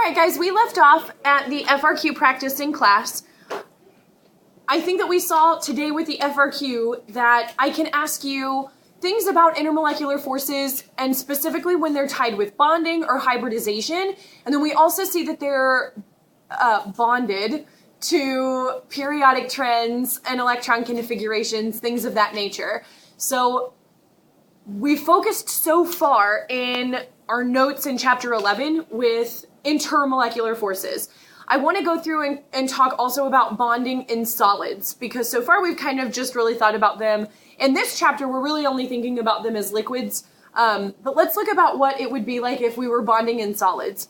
right, guys, we left off at the FRQ practice in class. I think that we saw today with the FRQ that I can ask you things about intermolecular forces and specifically when they're tied with bonding or hybridization. And then we also see that they're bonded to periodic trends and electron configurations, things of that nature. So we focused so far in our notes in chapter 11 with intermolecular forces. I want to go through and talk also about bonding in solids, because so far we've kind of just really thought about them. In this chapter, we're really only thinking about them as liquids, but let's look about what it would be like if we were bonding in solids.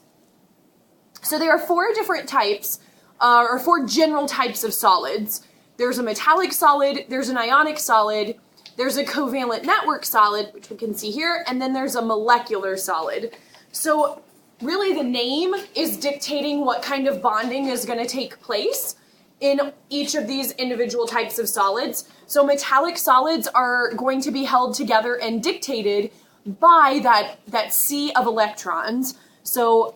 So there are four different types, or four general types of solids. There's a metallic solid, there's an ionic solid, there's a covalent network solid, which we can see here, and then there's a molecular solid. So really the name is dictating what kind of bonding is going to take place in each of these individual types of solids. So metallic solids are going to be held together and dictated by that sea of electrons. So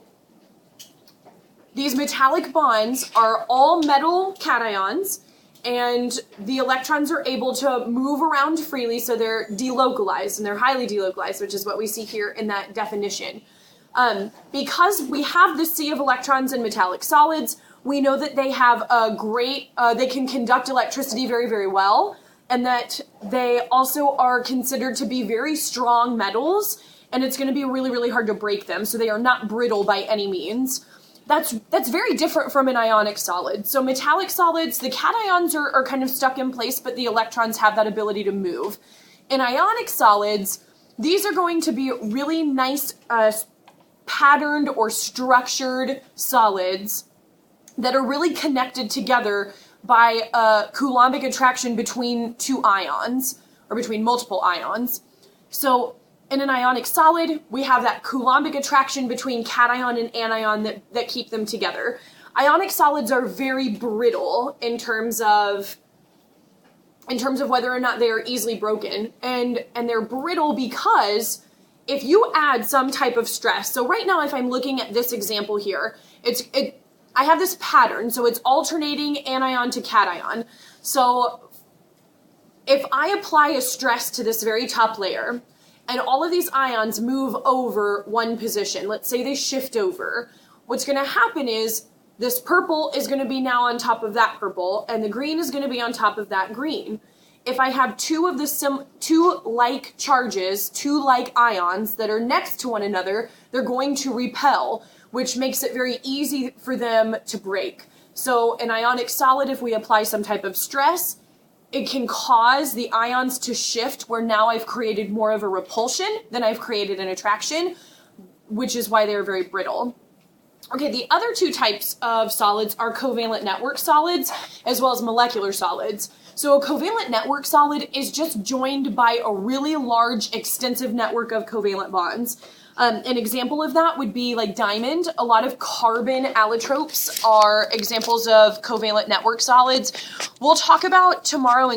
these metallic bonds are all metal cations, and the electrons are able to move around freely, so they're delocalized, and they're highly delocalized, which is what we see here in that definition. Because we have the sea of electrons in metallic solids, we know that they have a great, they can conduct electricity very, very well, and that they also are considered to be very strong metals, and it's going to be really, really hard to break them, so they are not brittle by any means. That's very different from an ionic solid. So metallic solids, the cations are kind of stuck in place, but the electrons have that ability to move. In ionic solids, these are going to be really nice patterned or structured solids that are really connected together by a Coulombic attraction between two ions, or between multiple ions. So in an ionic solid, we have that Coulombic attraction between cation and anion that keep them together. Ionic solids are very brittle in terms of whether or not they are easily broken, and they're brittle because if you add some type of stress, so right now if I'm looking at this example here, I have this pattern, so it's alternating anion to cation. So if I apply a stress to this very top layer, and all of these ions move over one position, let's say they shift over, what's going to happen is this purple is going to be now on top of that purple, and the green is going to be on top of that green. If I have two like charges, two like ions that are next to one another, they're going to repel, which makes it very easy for them to break. So an ionic solid, if we apply some type of stress, it can cause the ions to shift, where now I've created more of a repulsion than I've created an attraction, which is why they're very brittle. Okay, the other two types of solids are covalent network solids as well as molecular solids. So a covalent network solid is just joined by a really large, extensive network of covalent bonds. An example of that would be like diamond. A lot of carbon allotropes are examples of covalent network solids. We'll talk about tomorrow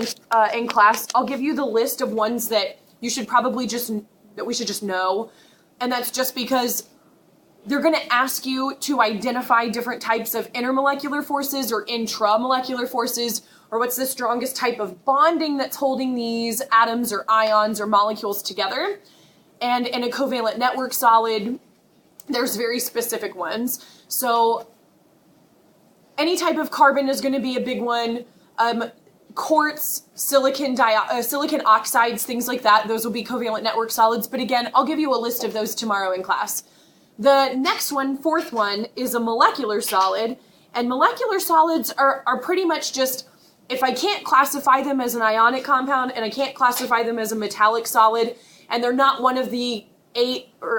in class. I'll give you the list of ones that you should probably that we should just know. And that's just because they're going to ask you to identify different types of intermolecular forces or intramolecular forces, or what's the strongest type of bonding that's holding these atoms or ions or molecules together. And in a covalent network solid, there's very specific ones. So any type of carbon is going to be a big one. Quartz, silicon oxides, things like that, those will be covalent network solids. But again, I'll give you a list of those tomorrow in class. The next one, fourth one, is a molecular solid. And molecular solids are pretty much just, if I can't classify them as an ionic compound and I can't classify them as a metallic solid, and they're not one of the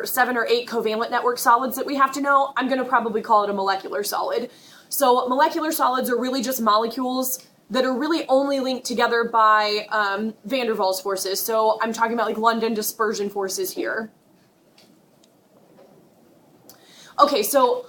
7 or 8 covalent network solids that we have to know, I'm going to probably call it a molecular solid. So molecular solids are really just molecules that are really only linked together by van der Waals forces. So I'm talking about like London dispersion forces here. Okay, so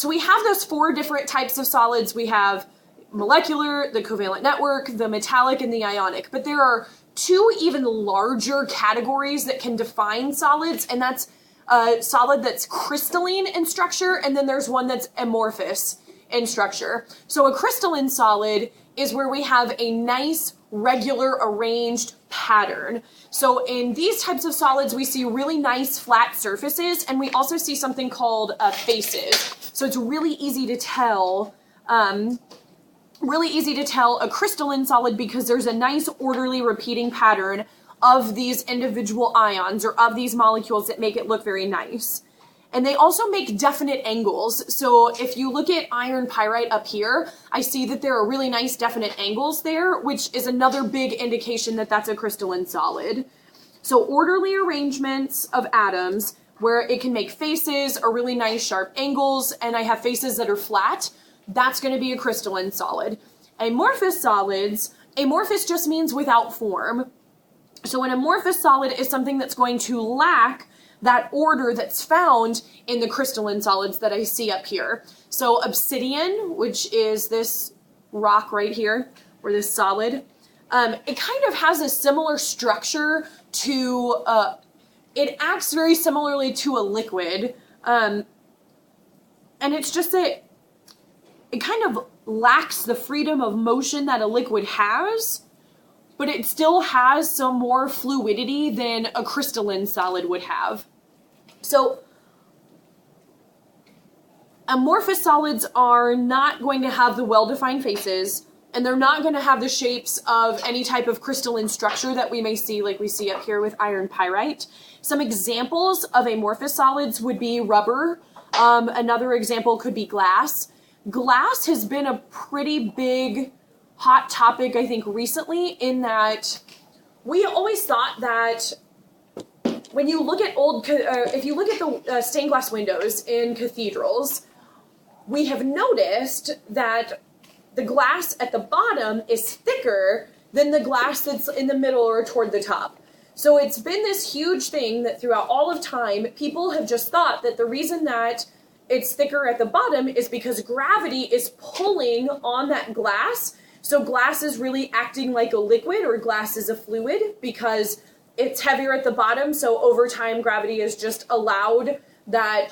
we have those 4 different types of solids. We have molecular, the covalent network, the metallic, and the ionic. But there are 2 even larger categories that can define solids, and that's a solid that's crystalline in structure, and then there's one that's amorphous in structure. So a crystalline solid is where we have a nice, regular, arranged pattern. So in these types of solids, we see really nice flat surfaces, and we also see something called faces. So it's really easy to tell a crystalline solid because there's a nice orderly repeating pattern of these individual ions or of these molecules that make it look very nice. And they also make definite angles. So if you look at iron pyrite up here, I see that there are really nice definite angles there, which is another big indication that that's a crystalline solid. So orderly arrangements of atoms where it can make faces or really nice sharp angles, and I have faces that are flat, that's going to be a crystalline solid. Amorphous solids, amorphous just means without form. So an amorphous solid is something that's going to lack that order that's found in the crystalline solids that I see up here. So obsidian, which is this rock right here, or this solid, it kind of has a similar structure to, it acts very similarly to a liquid, and it's just that it kind of lacks the freedom of motion that a liquid has, but it still has some more fluidity than a crystalline solid would have. So amorphous solids are not going to have the well-defined faces, and they're not going to have the shapes of any type of crystalline structure that we may see, like we see up here with iron pyrite. Some examples of amorphous solids would be rubber. Another example could be glass. Glass has been a pretty big hot topic, I think, recently, in that we always thought that when you look at if you look at the stained glass windows in cathedrals, we have noticed that the glass at the bottom is thicker than the glass that's in the middle or toward the top. So it's been this huge thing that throughout all of time, people have just thought that the reason that it's thicker at the bottom is because gravity is pulling on that glass. So glass is really acting like a liquid, or glass is a fluid, because it's heavier at the bottom. So over time, gravity has just allowed that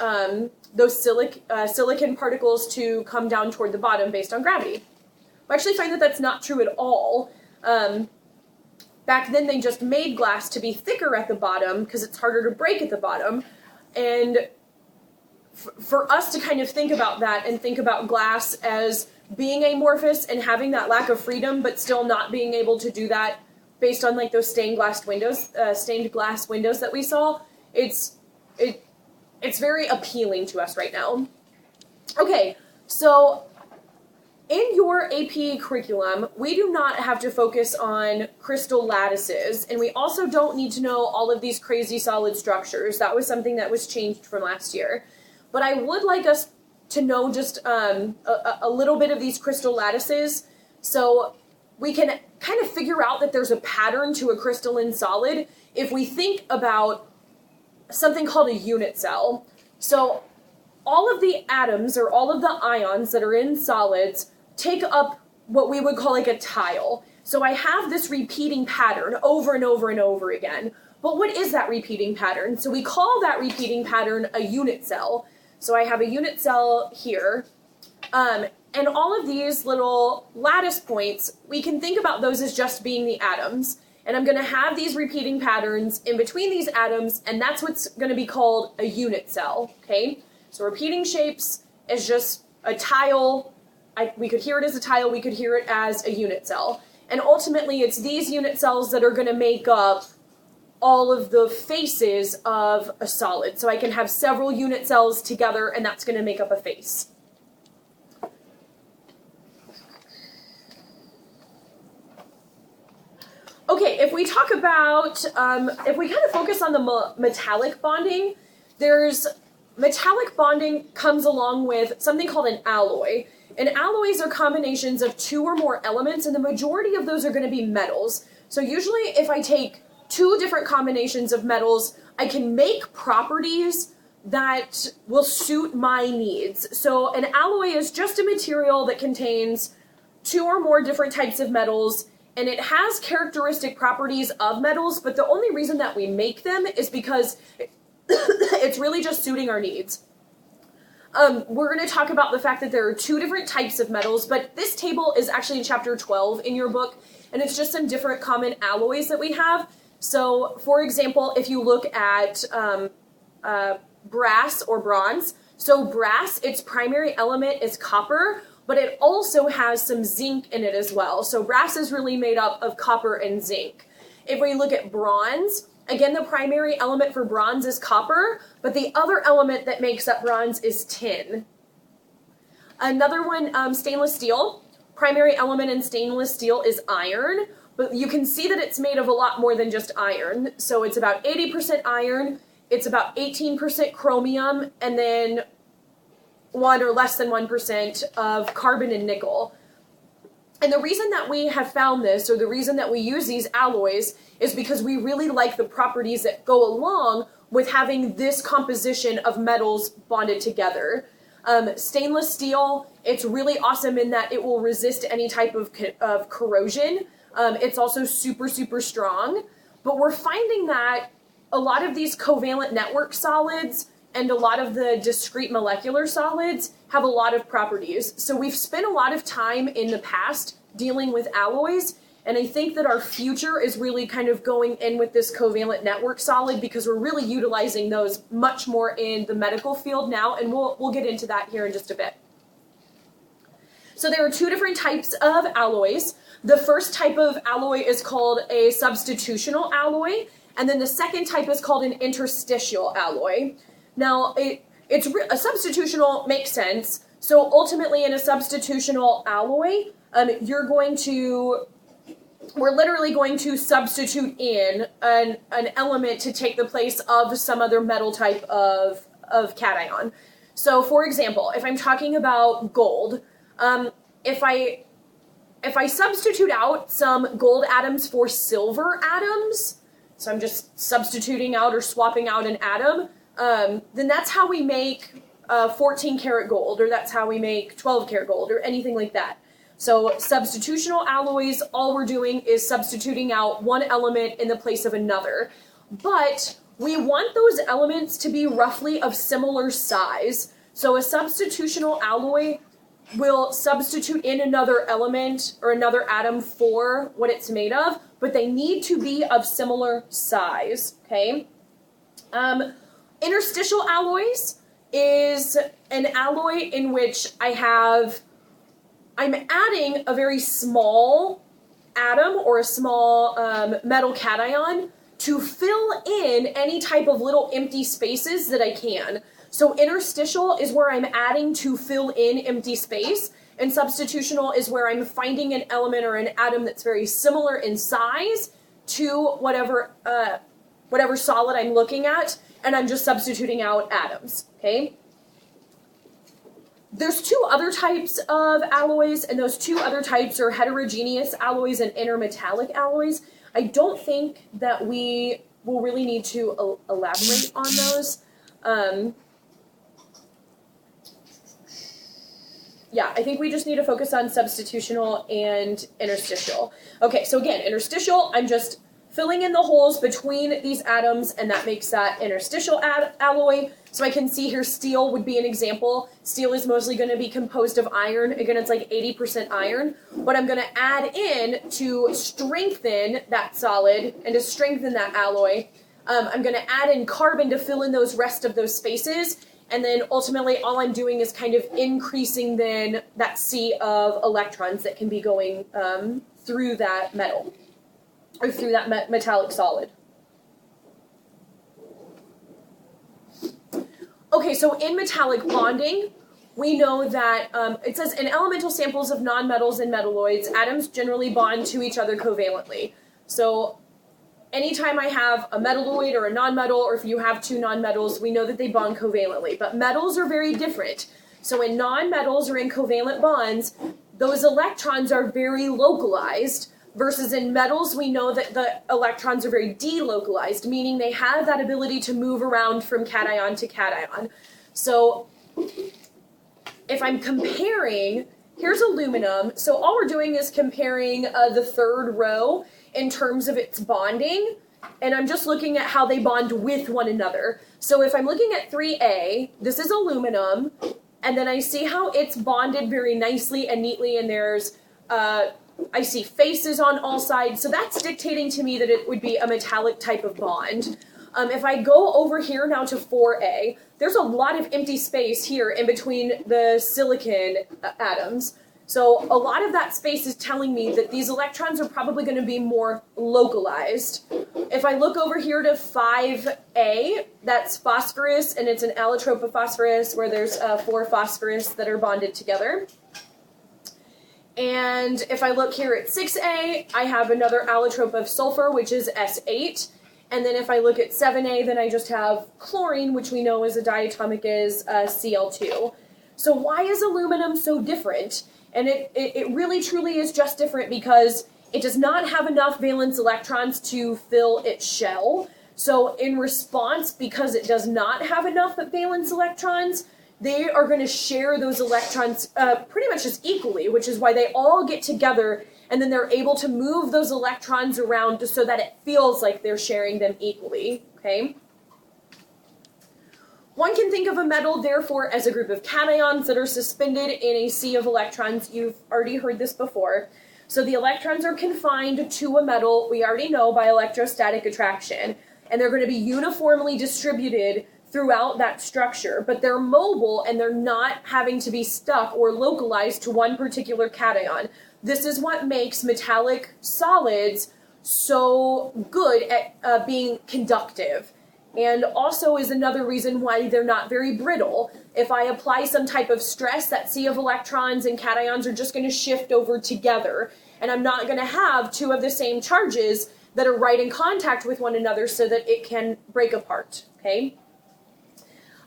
those silicon particles to come down toward the bottom based on gravity. I actually find that that's not true at all. Back then, they just made glass to be thicker at the bottom because it's harder to break at the bottom. And for us to kind of think about that and think about glass as being amorphous and having that lack of freedom, but still not being able to do that based on like those stained glass windows that we saw, it's very appealing to us right now. Okay, so in your AP curriculum, we do not have to focus on crystal lattices, and we also don't need to know all of these crazy solid structures. That was something that was changed from last year. But I would like us to know just a little bit of these crystal lattices, so we can kind of figure out that there's a pattern to a crystalline solid if we think about something called a unit cell. So all of the atoms, or all of the ions that are in solids, take up what we would call like a tile. So I have this repeating pattern over and over and over again. But what is that repeating pattern? So we call that repeating pattern a unit cell. So I have a unit cell here. And all of these little lattice points, we can think about those as just being the atoms. And I'm going to have these repeating patterns in between these atoms, and that's what's going to be called a unit cell, okay? So repeating shapes is just a tile. We could hear it as a tile, we could hear it as a unit cell. And ultimately, it's these unit cells that are going to make up all of the faces of a solid. So I can have several unit cells together, and that's going to make up a face. Okay, if we talk about, if we kind of focus on the metallic bonding, metallic bonding comes along with something called an alloy. And alloys are combinations of two or more elements, and the majority of those are going to be metals. So usually if I take two different combinations of metals, I can make properties that will suit my needs. So an alloy is just a material that contains two or more different types of metals, and it has characteristic properties of metals, but the only reason that we make them is because it's really just suiting our needs. We're going to talk about the fact that there are 2 different types of metals, but this table is actually in chapter 12 in your book, and it's just some different common alloys that we have. So, for example, if you look at brass or bronze, so brass, its primary element is copper, but it also has some zinc in it as well. So brass is really made up of copper and zinc. If we look at bronze, again, the primary element for bronze is copper, but the other element that makes up bronze is tin. Another one, stainless steel. Primary element in stainless steel is iron, but you can see that it's made of a lot more than just iron. So it's about 80% iron, it's about 18% chromium, and then 1 or less than 1% of carbon and nickel. And the reason that we have found this, or the reason that we use these alloys, is because we really like the properties that go along with having this composition of metals bonded together. Stainless steel, it's really awesome in that it will resist any type of corrosion. It's also super, super strong. But we're finding that a lot of these covalent network solids and a lot of the discrete molecular solids have a lot of properties. So we've spent a lot of time in the past dealing with alloys, and I think that our future is really kind of going in with this covalent network solid because we're really utilizing those much more in the medical field now, and we'll get into that here in just a bit. So there are 2 different types of alloys. The first type of alloy is called a substitutional alloy, and then the second type is called an interstitial alloy. Now, a substitutional makes sense. So ultimately in a substitutional alloy, we're literally going to substitute in an element to take the place of some other metal type of cation. So for example, if I'm talking about gold, if I substitute out some gold atoms for silver atoms, so I'm just substituting out or swapping out an atom, then that's how we make 14 karat gold, or that's how we make 12 karat gold, or anything like that. So substitutional alloys, all we're doing is substituting out one element in the place of another. But we want those elements to be roughly of similar size. So a substitutional alloy will substitute in another element or another atom for what it's made of, but they need to be of similar size, okay? Interstitial alloys is an alloy in which I'm adding a very small atom or a small metal cation to fill in any type of little empty spaces that I can. So interstitial is where I'm adding to fill in empty space, and substitutional is where I'm finding an element or an atom that's very similar in size to whatever solid I'm looking at, and I'm just substituting out atoms, okay? There's 2 other types of alloys, and those 2 other types are heterogeneous alloys and intermetallic alloys. I don't think that we will really need to elaborate on those. Yeah, I think we just need to focus on substitutional and interstitial. Okay, so again, interstitial, I'm just filling in the holes between these atoms, and that makes that interstitial alloy. So I can see here steel would be an example. Steel is mostly going to be composed of iron. Again, it's like 80% iron. What I'm going to add in to strengthen that solid and to strengthen that alloy, I'm going to add in carbon to fill in those rest of those spaces. And then ultimately all I'm doing is kind of increasing then that sea of electrons that can be going through that metal, or through that metallic solid. Okay, so in metallic bonding, we know that it says in elemental samples of nonmetals and metalloids, atoms generally bond to each other covalently. So anytime I have a metalloid or a nonmetal, or if you have 2 nonmetals, we know that they bond covalently. But metals are very different. So in nonmetals or in covalent bonds, those electrons are very localized, versus in metals, we know that the electrons are very delocalized, meaning they have that ability to move around from cation to cation. So if I'm comparing, here's aluminum. So all we're doing is comparing the 3rd row in terms of its bonding, and I'm just looking at how they bond with one another. So if I'm looking at 3A, this is aluminum, and then I see how it's bonded very nicely and neatly, and there's, I see faces on all sides, so that's dictating to me that it would be a metallic type of bond. If I go over here now to 4A, there's a lot of empty space here in between the silicon atoms. So a lot of that space is telling me that these electrons are probably going to be more localized. If I look over here to 5A, that's phosphorus, and it's an allotrope of phosphorus where there's 4 phosphorus that are bonded together. And if I look here at 6A, I have another allotrope of sulfur, which is S8. And then if I look at 7A, then I just have chlorine, which we know is a diatomic is Cl2. So why is aluminum so different? And it really truly is just different because it does not have enough valence electrons to fill its shell. So in response, because it does not have enough valence electrons, they are going to share those electrons pretty much just equally, which is why they all get together and then they're able to move those electrons around so that it feels like they're sharing them equally, okay? One can think of a metal, therefore, as a group of cations that are suspended in a sea of electrons. You've already heard this before. So the electrons are confined to a metal, we already know, by electrostatic attraction. And they're going to be uniformly distributed throughout that structure. But they're mobile and they're not having to be stuck or localized to one particular cation. This is what makes metallic solids so good at being conductive. And also is another reason why they're not very brittle. If I apply some type of stress, that sea of electrons and cations are just going to shift over together. And I'm not going to have 2 of the same charges that are right in contact with one another so that it can break apart, okay?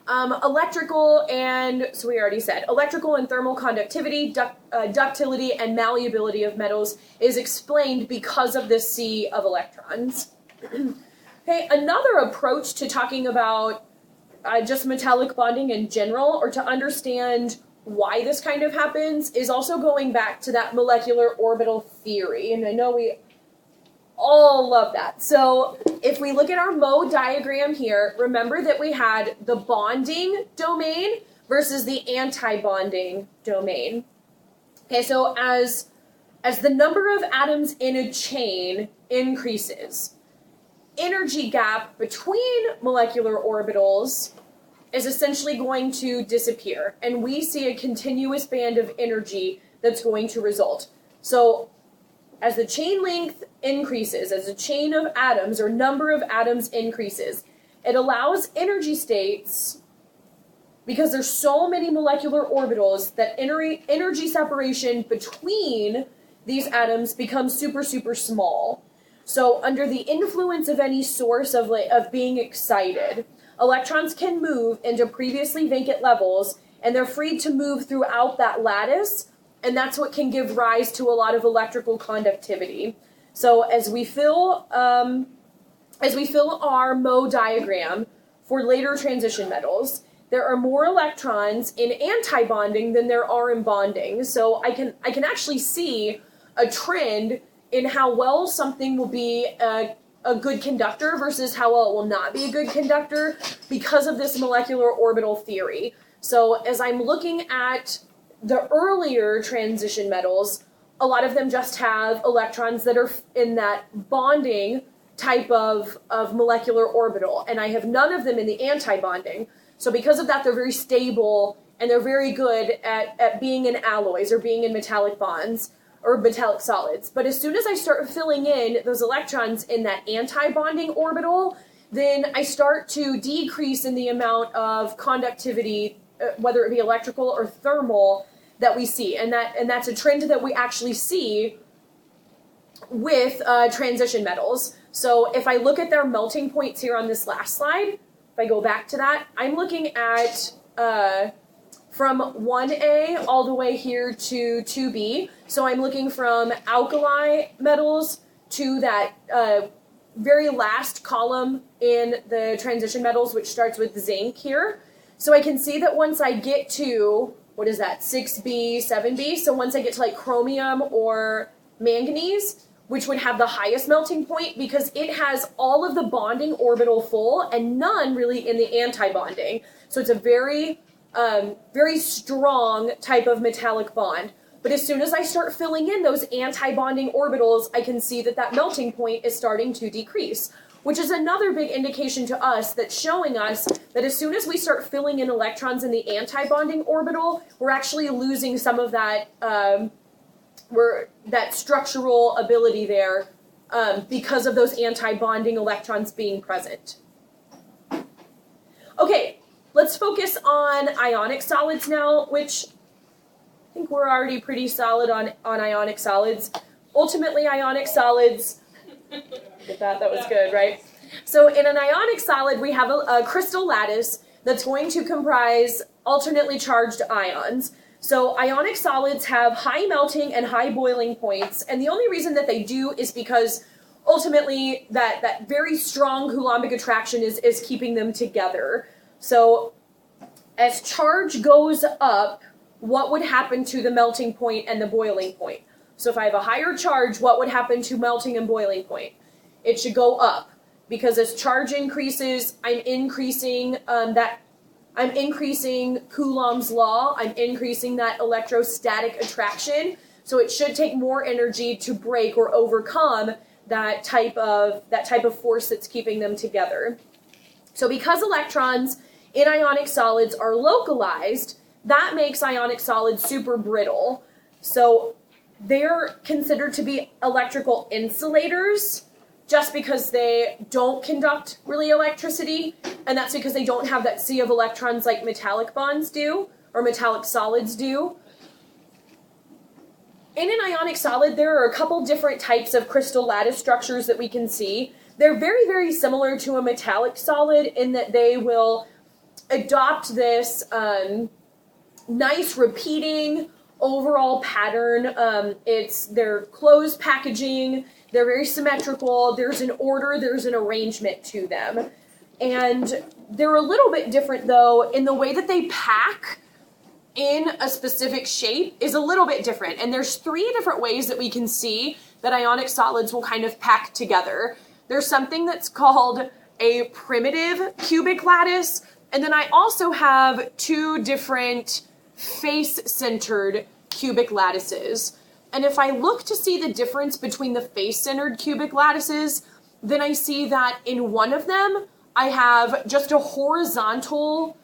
Electrical and, so we already said, electrical and thermal conductivity, ductility, and malleability of metals is explained because of this sea of electrons. Okay, another approach to talking about just metallic bonding in general, or to understand why this kind of happens, is also going back to that molecular orbital theory. And I know we all love that. So if we look at our Mo diagram here, remember that we had the bonding domain versus the anti-bonding domain. Okay, so as the number of atoms in a chain increases, energy gap between molecular orbitals is essentially going to disappear, and we see a continuous band of energy that's going to result. So as the chain length increases, as the chain of atoms or number of atoms increases, it allows energy states, because there's so many molecular orbitals, that energy separation between these atoms becomes super, super small. So under the influence of any source of being excited, electrons can move into previously vacant levels, and they're free to move throughout that lattice, and that's what can give rise to a lot of electrical conductivity. So as we fill our Mo diagram for later transition metals, there are more electrons in anti-bonding than there are in bonding. So I can actually see a trend in how well something will be a good conductor versus how well it will not be a good conductor because of this molecular orbital theory. So as I'm looking at the earlier transition metals, a lot of them just have electrons that are in that bonding type of molecular orbital, and I have none of them in the anti-bonding. So because of that, they're very stable, and they're very good at being in alloys or being in metallic bonds or metallic solids. But as soon as I start filling in those electrons in that anti-bonding orbital, then I start to decrease in the amount of conductivity, whether it be electrical or thermal, that we see. And that's a trend that we actually see with transition metals. So if I look at their melting points here on this last slide, if I go back to that, I'm looking at from 1A all the way here to 2B. So I'm looking from alkali metals to that very last column in the transition metals, which starts with zinc here. So I can see that once I get to, what is that, 6B, 7B, so once I get to like chromium or manganese, which would have the highest melting point because it has all of the bonding orbital full and none really in the anti-bonding. So it's a very, very strong type of metallic bond. But as soon as I start filling in those anti-bonding orbitals, I can see that that melting point is starting to decrease, which is another big indication to us that's showing us that as soon as we start filling in electrons in the anti-bonding orbital, we're actually losing some of that that structural ability there because of those anti-bonding electrons being present. Okay, let's focus on ionic solids now, which I think we're already pretty solid on ionic solids. Ultimately, ionic solids, get that was good, right? So in an ionic solid, we have a crystal lattice that's going to comprise alternately charged ions. So ionic solids have high melting and high boiling points, and the only reason that they do is because ultimately that very strong Coulombic attraction is keeping them together. So as charge goes up, what would happen to the melting point and the boiling point? So if I have a higher charge, what would happen to melting and boiling point? It should go up, because as charge increases, I'm increasing Coulomb's law. I'm increasing that electrostatic attraction. So it should take more energy to break or overcome that type of force that's keeping them together. So because electrons in ionic solids are localized, that makes ionic solids super brittle. So they're considered to be electrical insulators just because they don't conduct really electricity, and that's because they don't have that sea of electrons like metallic bonds do, or metallic solids do. In an ionic solid, there are a couple different types of crystal lattice structures that we can see. They're very, very similar to a metallic solid in that they will adopt this nice repeating overall pattern. They're closed packaging, they're very symmetrical, there's an order, there's an arrangement to them. And they're a little bit different though in the way that they pack in a specific shape is a little bit different. And there's 3 different ways that we can see that ionic solids will kind of pack together. There's something that's called a primitive cubic lattice, and then I also have 2 different face-centered cubic lattices. And if I look to see the difference between the face-centered cubic lattices, then I see that in one of them, I have just a horizontal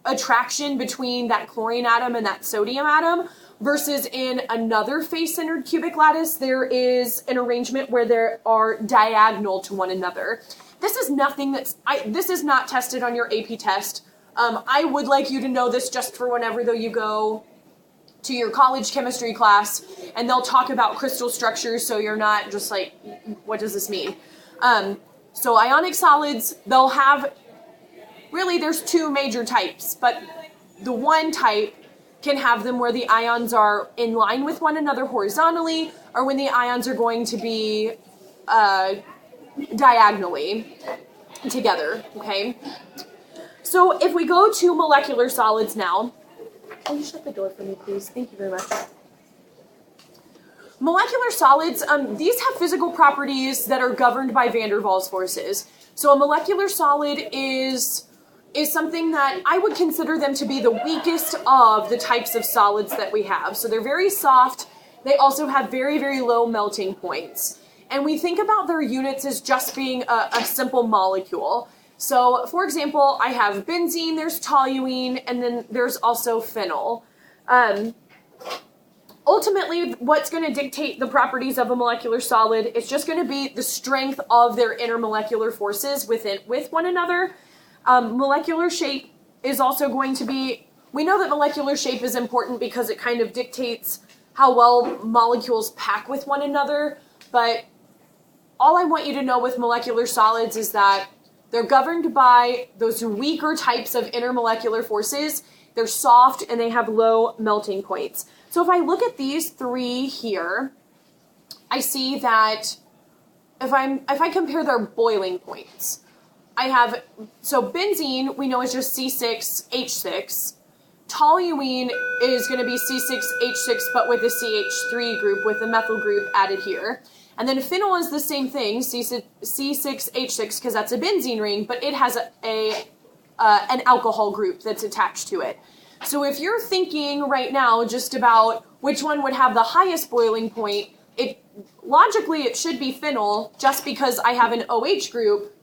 attraction between that chlorine atom and that sodium atom, versus in another face-centered cubic lattice, there is an arrangement where they are diagonal to one another. This is nothing this is not tested on your AP test. I would like you to know this just for whenever though you go to your college chemistry class and they'll talk about crystal structures, so you're not just like, what does this mean? So ionic solids, they'll have, really there's 2 major types, but the one type can have them where the ions are in line with one another horizontally, or when the ions are going to be diagonally together, okay? So if we go to molecular solids now, will you shut the door for me, please? Thank you very much. Molecular solids, these have physical properties that are governed by van der Waals forces. So a molecular solid is something that I would consider them to be the weakest of the types of solids that we have. So they're very soft. They also have very, very low melting points. And we think about their units as just being a simple molecule. So, for example, I have benzene, there's toluene, and then there's also phenyl. Ultimately, what's going to dictate the properties of a molecular solid is just going to be the strength of their intermolecular forces with one another. Molecular shape is also going to be, we know that molecular shape is important because it kind of dictates how well molecules pack with one another, but all I want you to know with molecular solids is that they're governed by those weaker types of intermolecular forces. They're soft and they have low melting points. So if I look at these 3 here, I see that if I compare their boiling points, I have, so benzene we know is just C6H6. Toluene is going to be C6H6 but with a CH3 group with a methyl group added here. And then phenyl is the same thing, C6H6, because that's a benzene ring, but it has an alcohol group that's attached to it. So if you're thinking right now just about which one would have the highest boiling point, logically it should be phenyl, just because I have an OH group,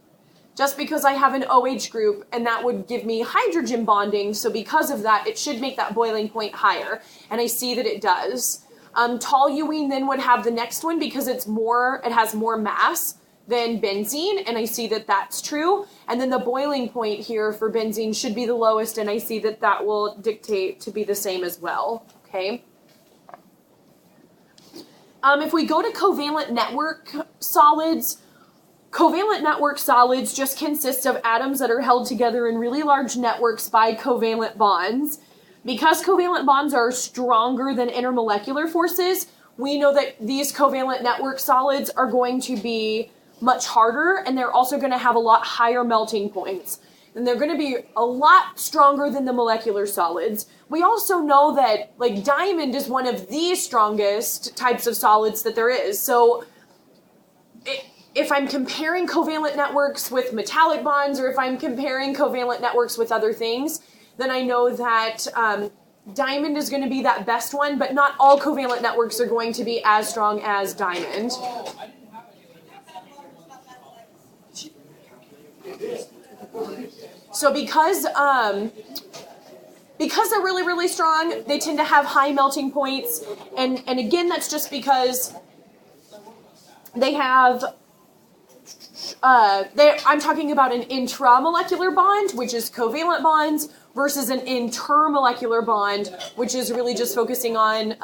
and that would give me hydrogen bonding, so because of that, it should make that boiling point higher, and I see that it does. Toluene then would have the next one because it has more mass than benzene, and I see that that's true. And then the boiling point here for benzene should be the lowest, and I see that that will dictate to be the same as well, okay? If we go to covalent network solids just consist of atoms that are held together in really large networks by covalent bonds. Because covalent bonds are stronger than intermolecular forces, we know that these covalent network solids are going to be much harder, and they're also going to have a lot higher melting points. And they're going to be a lot stronger than the molecular solids. We also know that, like, diamond is one of the strongest types of solids that there is. So if I'm comparing covalent networks with metallic bonds, or if I'm comparing covalent networks with other things, then I know that diamond is going to be that best one, but not all covalent networks are going to be as strong as diamond. So because they're really, really strong, they tend to have high melting points, and again, that's just because they have, I'm talking about an intramolecular bond, which is covalent bonds, versus an intermolecular bond, which is really just focusing on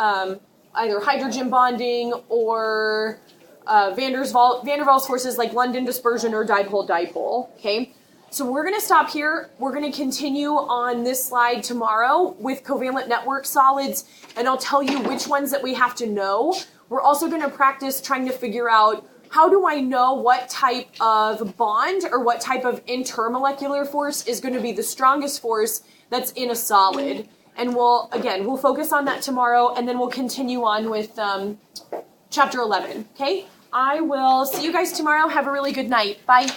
either hydrogen bonding or van der Waals forces like London dispersion or dipole-dipole, okay? So we're going to stop here. We're going to continue on this slide tomorrow with covalent network solids, and I'll tell you which ones that we have to know. We're also going to practice trying to figure out, how do I know what type of bond or what type of intermolecular force is going to be the strongest force that's in a solid? And we'll focus on that tomorrow, and then we'll continue on with chapter 11, okay? I will see you guys tomorrow. Have a really good night. Bye.